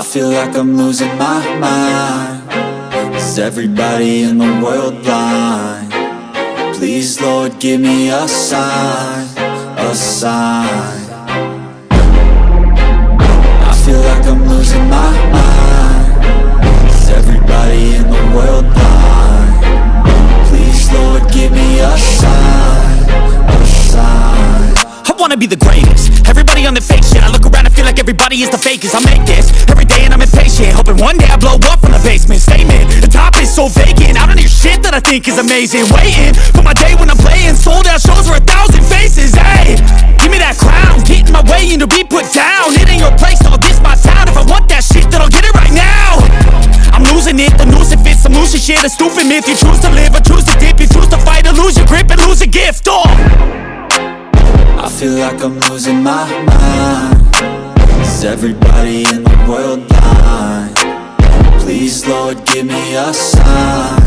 feel like I'm losing my mind. Is everybody in the world blind? Please, Lord, give me a sign, a sign. I feel like I'm losing my mind. Is everybody in the world blind? Please, Lord, give me a sign, a sign. I wanna be the greatest. Everybody on the fake shit. I look around and feel like everybody is the fakest. I make this every day and I'm impatient, hoping one day I blow up from the basement. Statement, the top is so vacant. I don't hear shit that I think is amazing. Waiting for my day when I'm playing sold out shows for 1,000 faces. Hey, give me that crown, get in my way and to be put down. It ain't your place, no, this my town. If I want that shit, then I'll get it right now. I'm losing it, the noose it fits, some loose shit, a stupid myth. You choose to live or choose to dip, you choose to fight or lose your grip and lose a gift. Oh, I feel like I'm losing my mind. Is everybody in the world blind? Please, Lord, give me a sign,